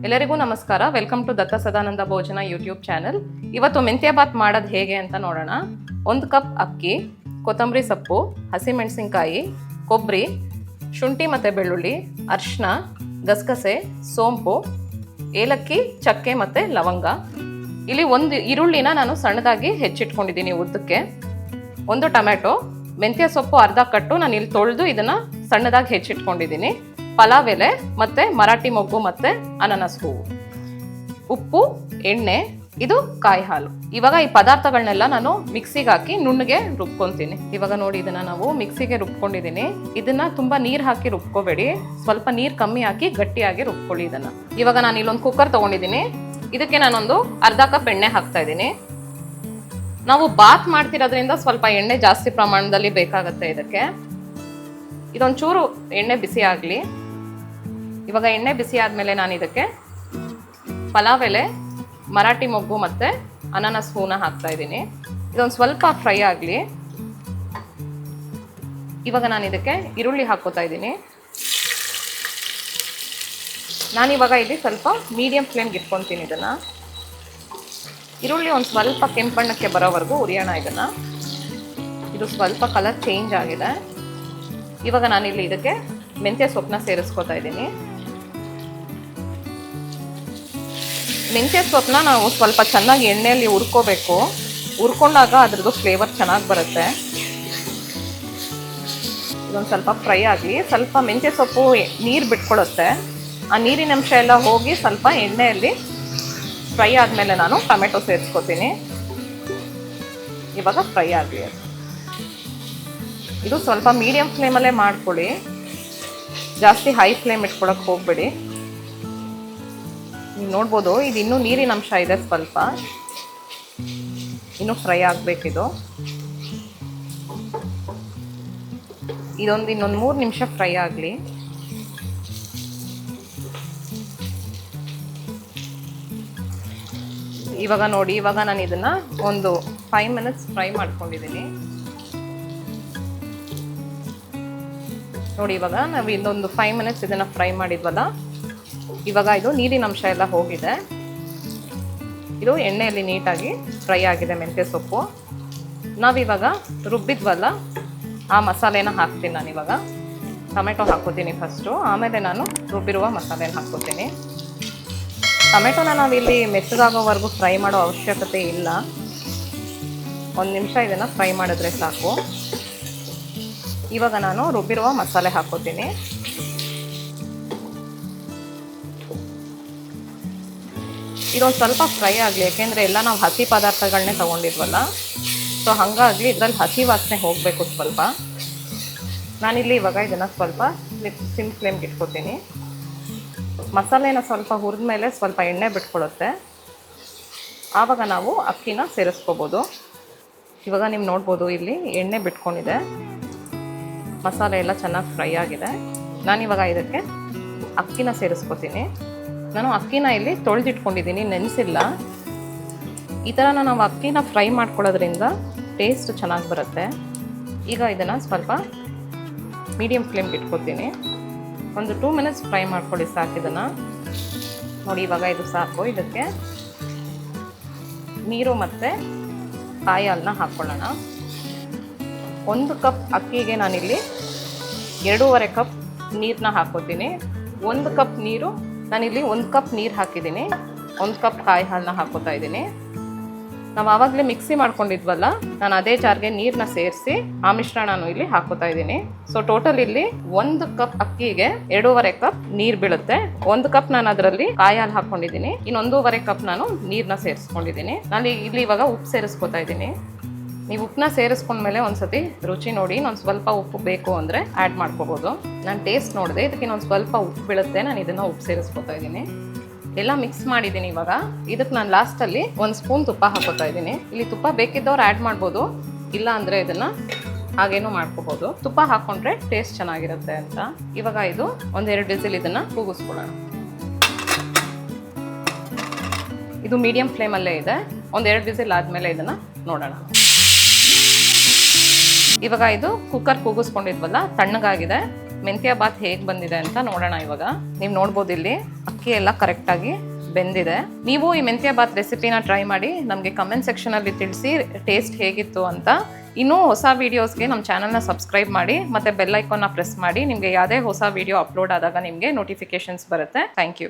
ಎಲ್ಲರಿಗೂ ನಮಸ್ಕಾರ. Welcome to ದತ್ತ ಸದಾನಂದ ಭೋಜನ ಯೂಟ್ಯೂಬ್ ಚಾನೆಲ್. ಇವತ್ತು ಮೆಂತ್ಯ ಬಾತ್ ಮಾಡೋದು ಹೇಗೆ ಅಂತ ನೋಡೋಣ. 1 ಕಪ್ ಅಕ್ಕಿ, ಕೊತ್ತಂಬರಿ ಸೊಪ್ಪು, ಹಸಿಮೆಣಸಿನ್ಕಾಯಿ, ಕೊಬ್ಬರಿ, ಶುಂಠಿ ಮತ್ತು ಬೆಳ್ಳುಳ್ಳಿ, ಅರಿಶಿನ, ಗಸಗಸೆ, ಸೋಂಪು, ಏಲಕ್ಕಿ, ಚಕ್ಕೆ ಮತ್ತು ಲವಂಗ. ಇಲ್ಲಿ 1 ಈರುಳ್ಳಿನ ನಾನು ಸಣ್ಣದಾಗಿ ಹೆಚ್ಚಿಟ್ಕೊಂಡಿದ್ದೀನಿ ಉದ್ದಕ್ಕೆ. 1 ಟೊಮೆಟೊ, ಮೆಂತ್ಯ ಸೊಪ್ಪು ಅರ್ಧ ಕಟ್ಟು ನಾನು ಇಲ್ಲಿ ತೊಳೆದು ಇದನ್ನು ಸಣ್ಣದಾಗಿ ಹೆಚ್ಚಿಟ್ಕೊಂಡಿದ್ದೀನಿ. ಪಲಾವ್ ಎಲೆ ಮತ್ತು ಮರಾಠಿ ಮೊಗ್ಗು ಮತ್ತು ಅನಾನಸ್ ಹೂವು, ಉಪ್ಪು, ಎಣ್ಣೆ, ಇದು ಕಾಯಿ ಹಾಲು. ಇವಾಗ ಈ ಪದಾರ್ಥಗಳನ್ನೆಲ್ಲ ನಾನು ಮಿಕ್ಸಿಗೆ ಹಾಕಿ ನುಣ್ಣಗೆ ರುಬ್ಕೊತೀನಿ. ಇವಾಗ ನೋಡಿ ಇದನ್ನ ನಾವು ಮಿಕ್ಸಿಗೆ ರುಬ್ಕೊಂಡಿದ್ದೀನಿ. ಇದನ್ನ ತುಂಬಾ ನೀರು ಹಾಕಿ ರುಬ್ಕೋಬೇಡಿ, ಸ್ವಲ್ಪ ನೀರು ಕಮ್ಮಿ ಹಾಕಿ ಗಟ್ಟಿಯಾಗಿ ರುಬ್ಕೊಳ್ಳಿ ಇದನ್ನ. ಇವಾಗ ನಾನು ಇಲ್ಲೊಂದು ಕುಕ್ಕರ್ ತಗೊಂಡಿದ್ದೀನಿ. ಇದಕ್ಕೆ ನಾನೊಂದು ಅರ್ಧ ಕಪ್ ಎಣ್ಣೆ ಹಾಕ್ತಾ ಇದ್ದೀನಿ. ನಾವು ಬಾತ್ ಮಾಡ್ತಿರೋದ್ರಿಂದ ಸ್ವಲ್ಪ ಎಣ್ಣೆ ಜಾಸ್ತಿ ಪ್ರಮಾಣದಲ್ಲಿ ಬೇಕಾಗುತ್ತೆ ಇದಕ್ಕೆ. ಇದೊಂಚೂರು ಎಣ್ಣೆ ಬಿಸಿ ಆಗಲಿ. ಇವಾಗ ಎಣ್ಣೆ ಬಿಸಿ ಆದಮೇಲೆ ನಾನು ಇದಕ್ಕೆ ಪಲಾವ್ ಎಲೆ, ಮರಾಠಿ ಮೊಗ್ಗು ಮತ್ತು ಅನಾನಸ್ ಹೂನ ಹಾಕ್ತಾ ಇದ್ದೀನಿ. ಇದೊಂದು ಸ್ವಲ್ಪ ಫ್ರೈ ಆಗಲಿ. ಇವಾಗ ನಾನು ಇದಕ್ಕೆ ಈರುಳ್ಳಿ ಹಾಕ್ಕೋತಾ ಇದ್ದೀನಿ. ನಾನಿವಾಗ ಇಲ್ಲಿ ಸ್ವಲ್ಪ ಮೀಡಿಯಂ ಫ್ಲೇಮ್ಗೆ ಇಟ್ಕೊತೀನಿ ಇದನ್ನು. ಈರುಳ್ಳಿ ಒಂದು ಸ್ವಲ್ಪ ಕೆಂಪಣ್ಣಕ್ಕೆ ಬರೋವರೆಗೂ ಉರಿಯೋಣ ಇದನ್ನು. ಇದು ಸ್ವಲ್ಪ ಕಲರ್ ಚೇಂಜ್ ಆಗಿದೆ. ಇವಾಗ ನಾನಿಲ್ಲಿ ಇದಕ್ಕೆ ಮೆಂತ್ಯ ಸೊಪ್ಪನ್ನ ಸೇರಿಸ್ಕೊತಾ ಇದ್ದೀನಿ. ಮೆಂತ್ಯ ಸೊಪ್ಪನ್ನ ನಾವು ಸ್ವಲ್ಪ ಚೆನ್ನಾಗಿ ಎಣ್ಣೆಯಲ್ಲಿ ಹುರ್ಕೋಬೇಕು. ಹುರ್ಕೊಂಡಾಗ ಅದ್ರದ್ದು ಫ್ಲೇವರ್ ಚೆನ್ನಾಗಿ ಬರುತ್ತೆ. ಇದೊಂದು ಸ್ವಲ್ಪ ಫ್ರೈ ಆಗಲಿ. ಸ್ವಲ್ಪ ಮೆಂತ್ಯ ಸೊಪ್ಪು ನೀರು ಬಿಟ್ಕೊಳ್ಳುತ್ತೆ. ಆ ನೀರಿನ ಅಂಶ ಎಲ್ಲ ಹೋಗಿ ಸ್ವಲ್ಪ ಎಣ್ಣೆಯಲ್ಲಿ ಫ್ರೈ ಆದಮೇಲೆ ನಾನು ಟೊಮೆಟೊ ಸೇರಿಸ್ಕೊತೀನಿ. ಇವಾಗ ಫ್ರೈ ಆಗಲಿ. ಇದು ಸ್ವಲ್ಪ ಮೀಡಿಯಂ ಫ್ಲೇಮಲ್ಲೇ ಮಾಡ್ಕೊಳ್ಳಿ, ಜಾಸ್ತಿ ಹೈ ಫ್ಲೇಮ್ ಇಟ್ಕೊಳಕ್ಕೆ ಹೋಗ್ಬೇಡಿ. ನೀವು ನೋಡ್ಬೋದು ಇದು ಇನ್ನೂ ನೀರಿನ ಅಂಶ ಇದೆ, ಸ್ವಲ್ಪ ಇನ್ನೂ ಫ್ರೈ ಆಗಬೇಕಿದು. ಇನ್ನೊಂದು 3 ನಿಮಿಷ ಫ್ರೈ ಆಗಲಿ. ಇವಾಗ ನೋಡಿ, ಇವಾಗ ನಾನು ಇದನ್ನು ಒಂದು 5 ಮಿನಿಟ್ಸ್ ಫ್ರೈ ಮಾಡ್ಕೊಂಡಿದ್ದೀನಿ. ನೋಡಿ ಇವಾಗ ನಾವು ಇನ್ನೊಂದು 5 ಮಿನಿಟ್ಸ್ ಇದನ್ನು ಫ್ರೈ ಮಾಡಿದ್ವಲ್ಲ, ಇವಾಗ ಇದು ನೀರಿನ ಅಂಶ ಎಲ್ಲ ಹೋಗಿದೆ. ಇದು ಎಣ್ಣೆಯಲ್ಲಿ ನೀಟಾಗಿ ಫ್ರೈ ಆಗಿದೆ ಮೆಂತ್ಯ ಸೊಪ್ಪು. ನಾವಿವಾಗ ರುಬ್ಬಿದ್ವಲ್ಲ ಆ ಮಸಾಲೆನ ಹಾಕ್ತೀನಿ ನಾನಿವಾಗ. ಟೊಮೆಟೊ ಹಾಕ್ಕೋತೀನಿ ಫಸ್ಟು, ಆಮೇಲೆ ನಾನು ರುಬ್ಬಿರುವ ಮಸಾಲೆನ ಹಾಕ್ಕೋತೀನಿ. ಟೊಮೆಟೊನ ನಾವಿಲ್ಲಿ ಮೆತ್ತಗಾಗೋವರೆಗೂ ಫ್ರೈ ಮಾಡೋ ಅವಶ್ಯಕತೆ ಇಲ್ಲ. 1 ನಿಮಿಷ ಇದನ್ನು ಫ್ರೈ ಮಾಡಿದ್ರೆ ಸಾಕು. ಇವಾಗ ನಾನು ರುಬ್ಬಿರುವ ಮಸಾಲೆ ಹಾಕ್ಕೋತೀನಿ. ಇದೊಂದು ಸ್ವಲ್ಪ ಫ್ರೈ ಆಗಲಿ, ಯಾಕೆಂದರೆ ಎಲ್ಲ ನಾವು ಹಸಿ ಪದಾರ್ಥಗಳನ್ನೇ ತೊಗೊಂಡಿದ್ವಲ್ಲ, ಸೊ ಹಾಗಾಗಿ ಇದರಲ್ಲಿ ಹಸಿ ವಾಸನೆ ಹೋಗಬೇಕು ಸ್ವಲ್ಪ. ನಾನಿಲ್ಲಿ ಇವಾಗ ಇದನ್ನು ಸ್ವಲ್ಪ ಸಿಮ್ ಫ್ಲೇಮ್ಗೆ ಇಟ್ಕೋತೀನಿ. ಮಸಾಲೆನ ಸ್ವಲ್ಪ ಹುರಿದ ಮೇಲೆ ಸ್ವಲ್ಪ ಎಣ್ಣೆ ಬಿಟ್ಕೊಳ್ಳುತ್ತೆ. ಆವಾಗ ನಾವು ಅಕ್ಕಿನ ಸೇರಿಸ್ಕೋಬೋದು. ಇವಾಗ ನೀವು ನೋಡ್ಬೋದು ಇಲ್ಲಿ ಎಣ್ಣೆ ಬಿಟ್ಕೊಂಡಿದೆ, ಮಸಾಲೆ ಎಲ್ಲ ಚೆನ್ನಾಗಿ ಫ್ರೈ ಆಗಿದೆ. ನಾನಿವಾಗ ಇದಕ್ಕೆ ಅಕ್ಕಿನ ಸೇರಿಸ್ಕೋತೀನಿ. ನಾನು ಅಕ್ಕಿನ ಇಲ್ಲಿ ತೊಳೆದಿಟ್ಕೊಂಡಿದ್ದೀನಿ, ನೆನೆಸಿಲ್ಲ. ಈ ಥರ ನಾವು ಅಕ್ಕಿನ ಫ್ರೈ ಮಾಡ್ಕೊಳ್ಳೋದ್ರಿಂದ ಟೇಸ್ಟ್ ಚೆನ್ನಾಗಿ ಬರುತ್ತೆ. ಈಗ ಇದನ್ನು ಸ್ವಲ್ಪ ಮೀಡಿಯಂ ಫ್ಲೇಮ್ಗೆ ಇಟ್ಕೊತೀನಿ. ಒಂದು 2 ಮಿನಿಟ್ಸ್ ಫ್ರೈ ಮಾಡ್ಕೊಳ್ಳಿ ಸಾಕು ಇದನ್ನು. ನೋಡಿ ಇವಾಗ ಇದು ಸಾಕು. ಇದಕ್ಕೆ ನೀರು ಮತ್ತು ಕಾಯಿ ಹಾಲನ್ನ ಹಾಕ್ಕೊಳ್ಳೋಣ. 1 ಕಪ್ ಅಕ್ಕಿಗೆ ನಾನಿಲ್ಲಿ 2.5 ಕಪ್ ನೀರನ್ನ ಹಾಕ್ಕೋತೀನಿ. 1 ಕಪ್ ನೀರು ನಾನಿಲ್ಲಿ 1 ಕಪ್ ನೀರು ಹಾಕಿದ್ದೀನಿ. 1 ಕಪ್ ಕಾಯಿ ಹಾಲನ್ನ ಹಾಕೋತಾ ಇದ್ದೀನಿ. ನಾವು ಆವಾಗಲೇ ಮಿಕ್ಸಿ ಮಾಡ್ಕೊಂಡಿದ್ವಲ್ಲ, ನಾನು ಅದೇ ಜಾರ್ಗೆ ನೀರನ್ನ ಸೇರಿಸಿ ಆ ಮಿಶ್ರಣನೂ ಇಲ್ಲಿ ಹಾಕೋತಾ ಇದ್ದೀನಿ. ಸೊ ಟೋಟಲ್ ಇಲ್ಲಿ 1 ಕಪ್ ಅಕ್ಕಿಗೆ 2.5 ಕಪ್ ನೀರು ಬೀಳುತ್ತೆ. 1 ಕಪ್ ನಾನು ಅದರಲ್ಲಿ ಕಾಯಿ ಹಾಲು ಹಾಕ್ಕೊಂಡಿದ್ದೀನಿ, ಇನ್ನು 1.5 ಕಪ್ ನಾನು ನೀರನ್ನ ಸೇರಿಸ್ಕೊಂಡಿದ್ದೀನಿ. ನಾನು ಇಲ್ಲಿ ಇವಾಗ ಉಪ್ಪು ಸೇರಿಸ್ಕೊತಾ ಇದ್ದೀನಿ. ನೀವು ಉಪ್ಪನ್ನ ಸೇರಿಸ್ಕೊಂಡ್ಮೇಲೆ ಒಂದ್ಸತಿ ರುಚಿ ನೋಡಿ, ಇನ್ನೊಂದು ಸ್ವಲ್ಪ ಉಪ್ಪು ಬೇಕು ಅಂದರೆ ಆ್ಯಡ್ ಮಾಡ್ಕೋಬೋದು. ನಾನು ಟೇಸ್ಟ್ ನೋಡಿದೆ, ಇದಕ್ಕೆ ಇನ್ನೊಂದು ಸ್ವಲ್ಪ ಉಪ್ಪು ಬೀಳುತ್ತೆ. ನಾನು ಇದನ್ನು ಉಪ್ಪು ಸೇರಿಸ್ಕೊತಾ ಇದ್ದೀನಿ. ಎಲ್ಲ ಮಿಕ್ಸ್ ಮಾಡಿದ್ದೀನಿ. ಇವಾಗ ಇದಕ್ಕೆ ನಾನು ಲಾಸ್ಟಲ್ಲಿ 1 ಸ್ಪೂನ್ ತುಪ್ಪ ಹಾಕೋತಾ ಇದ್ದೀನಿ. ಇಲ್ಲಿ ತುಪ್ಪ ಬೇಕಿದ್ದವ್ರು ಆ್ಯಡ್ ಮಾಡ್ಬೋದು, ಇಲ್ಲ ಅಂದರೆ ಇದನ್ನು ಹಾಗೇನೂ ಮಾಡ್ಕೋಬೋದು. ತುಪ್ಪ ಹಾಕ್ಕೊಂಡ್ರೆ ಟೇಸ್ಟ್ ಚೆನ್ನಾಗಿರುತ್ತೆ ಅಂತ. ಇವಾಗ ಇದು 1-2 ವಿಸಿಲ್ ಇದನ್ನು ಕೂಗಿಸ್ಕೊಳ್ಳೋಣ. ಇದು ಮೀಡಿಯಂ ಫ್ಲೇಮಲ್ಲೇ ಇದೆ. 1-2 ವಿಸಿಲ್ ಆದಮೇಲೆ ಇದನ್ನು ನೋಡೋಣ. ಇವಾಗ ಇದು ಕುಕ್ಕರ್ ಕೂಗಿಸ್ಕೊಂಡಿದ್ವಲ್ಲ, ತಣ್ಣಗಾಗಿದೆ. ಮೆಂತ್ಯ ಬಾತ್ ಹೇಗೆ ಬಂದಿದೆ ಅಂತ ನೋಡೋಣ. ಇವಾಗ ನೀವು ನೋಡ್ಬೋದು ಇಲ್ಲಿ ಅಕ್ಕಿ ಎಲ್ಲ ಕರೆಕ್ಟಾಗಿ ಬೆಂದಿದೆ. ನೀವು ಈ ಮೆಂತ್ಯ ಬಾತ್ ರೆಸಿಪಿನ ಟ್ರೈ ಮಾಡಿ ನಮಗೆ ಕಮೆಂಟ್ ಸೆಕ್ಷನಲ್ಲಿ ತಿಳಿಸಿ ಟೇಸ್ಟ್ ಹೇಗಿತ್ತು ಅಂತ. ಇನ್ನೂ ಹೊಸ ವೀಡಿಯೋಸ್ಗೆ ನಮ್ಮ ಚಾನಲ್ನ ಸಬ್ಸ್ಕ್ರೈಬ್ ಮಾಡಿ ಮತ್ತು ಬೆಲ್ ಐಕಾನ್ನ ಪ್ರೆಸ್ ಮಾಡಿ. ನಿಮಗೆ ಯಾವುದೇ ಹೊಸ ವೀಡಿಯೋ ಅಪ್ಲೋಡ್ ಆದಾಗ ನಿಮಗೆ ನೋಟಿಫಿಕೇಷನ್ಸ್ ಬರುತ್ತೆ. Thank you.